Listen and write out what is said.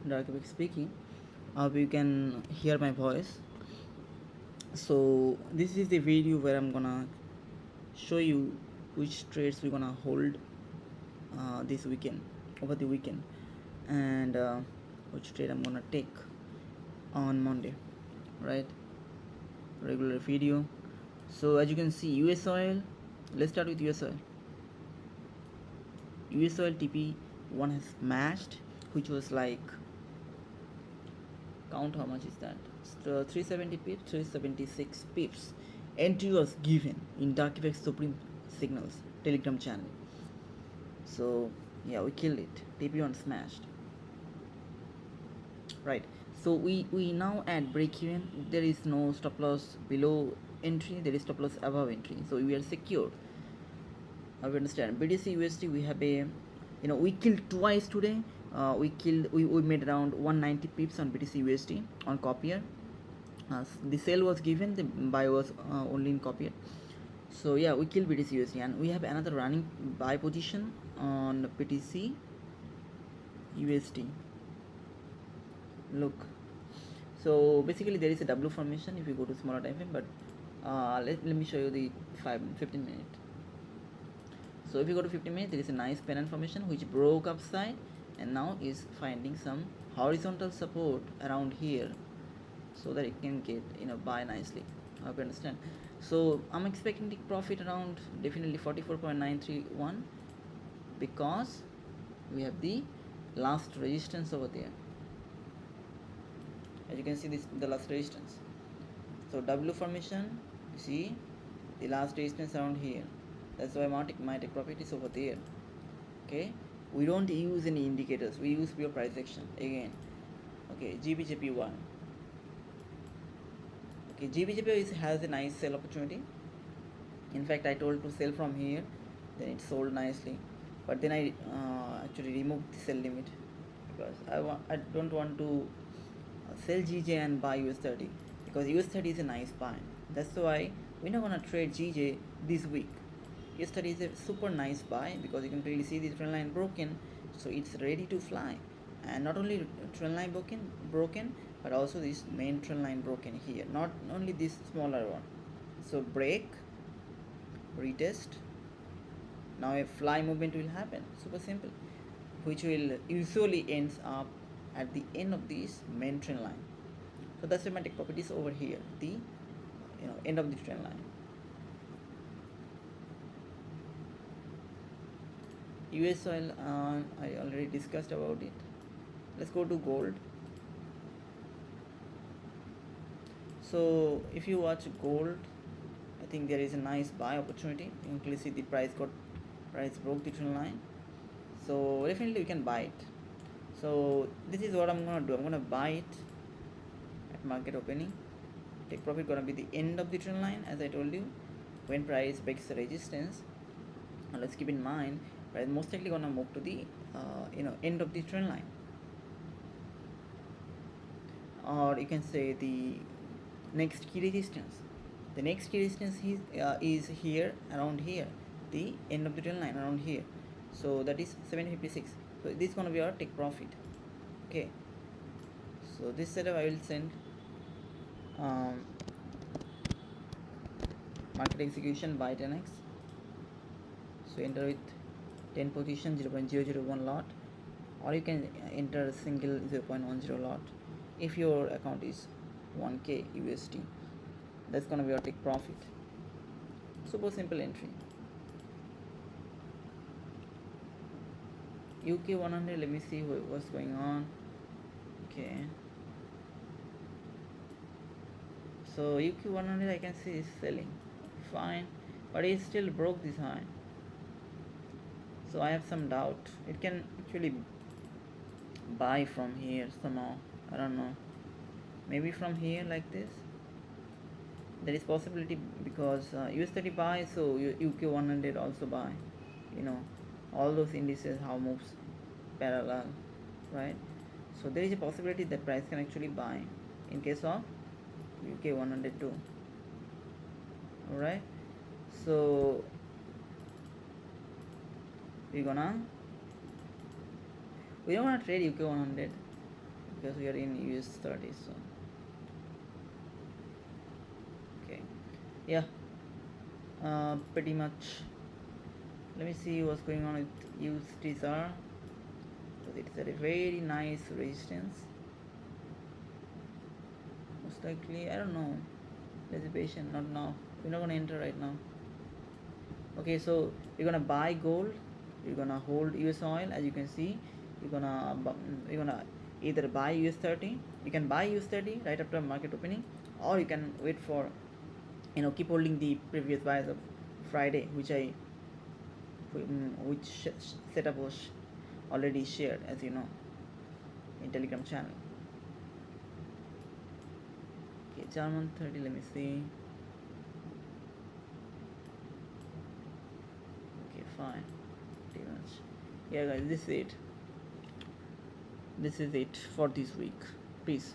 Darkvik speaking. Hope you can hear my voice. So this is the video where I'm gonna show you which trades we're gonna hold this weekend, over the weekend, and which trade I'm gonna take on Monday, right? Regular video. So as you can see, US oil. Let's start with US oil. US oil TP1 has smashed, which was like, count how much is that? So 370 pips, 376 pips. Entry was given in Darkifex Supreme Signals Telegram channel. So yeah, we killed it. TP1 smashed. Right. So we now at break even. There is no stop loss below entry. There is stop loss above entry. So we are secure. Now we understand. BTC USD, we have a, we killed twice today. We made around 190 pips on BTC USD on copier. The sale was given, the buy was only in copier. So yeah, we killed BTC USD, and we have another running buy position on BTC USD. Look, so basically there is a W formation if you go to smaller time frame, but let me show you the 15 minute. So if you go to 15 minutes, there is a nice pennant formation which broke upside and now is finding some horizontal support around here, so that it can get buy nicely. I hope you understand. So I'm expecting the profit around definitely 44.931, because we have the last resistance over there. As you can see, this the last resistance. So W formation, you see the last resistance around here. That's why my take profit is over there. Okay, we don't use any indicators, we use pure price action again. Okay, GBJP1. Okay, GBJP has a nice sell opportunity. In fact, I told to sell from here, then it sold nicely, but then I actually removed the sell limit, because I don't want to sell GJ and buy US30, because US30 is a nice buy. That's why we're not gonna trade GJ this week. US30 is a super nice buy because you can clearly see the trend line broken, so it's ready to fly. And not only trend line broken, but also this main trend line broken here. Not only this smaller one. So break, retest. Now a fly movement will happen. Super simple, which will usually ends up at the end of this main trend line. So the semantic properties over here, the end of the trend line. US oil, I already discussed about it. Let's go to gold. So if you watch gold, I think there is a nice buy opportunity. You can clearly see the price broke the trend line. So definitely we can buy it. So this is what I'm gonna do. I'm gonna buy it at market opening. Take profit gonna be the end of the trend line, as I told you. When price breaks the resistance, let's keep in mind price most likely gonna move to the end of the trend line, or you can say the next key resistance. The next key resistance is here, around here, the end of the trend line around here. So that is 756. So this is gonna be our take profit. Okay, so this setup I will send market execution by 10x. So enter with 10 position, 0.001 lot, or you can enter single 0.10 lot if your account is 1k USD. That's gonna be your take profit. Super simple entry. UK 100, let me see what's going on. Okay, so UK 100 I can see is selling fine, but it still broke this high. So I have some doubt it can actually buy from here somehow. I don't know, maybe from here like this. There is possibility, because US30 buy, so UK 100 also buy. All those indices how moves parallel, right? So there is a possibility that price can actually buy in case of UK 100 too. Alright, so we don't want to trade UK 100. because we are in US 30. So okay, yeah, pretty much. Let me see what's going on with USTR. It's at a very nice resistance. Most likely, I don't know. Let's be patient. Not now. We're not gonna enter right now. Okay, so you're gonna buy gold. You're gonna hold US oil. As you can see, you're gonna either buy US 30. You can buy US 30 right after market opening, or you can wait for, keep holding the previous buys of Friday, which setup was already shared, as you know, in Telegram channel. Okay, German 30. Let me see. Okay, fine. Pretty much. Yeah, guys, this is it for this week. Peace.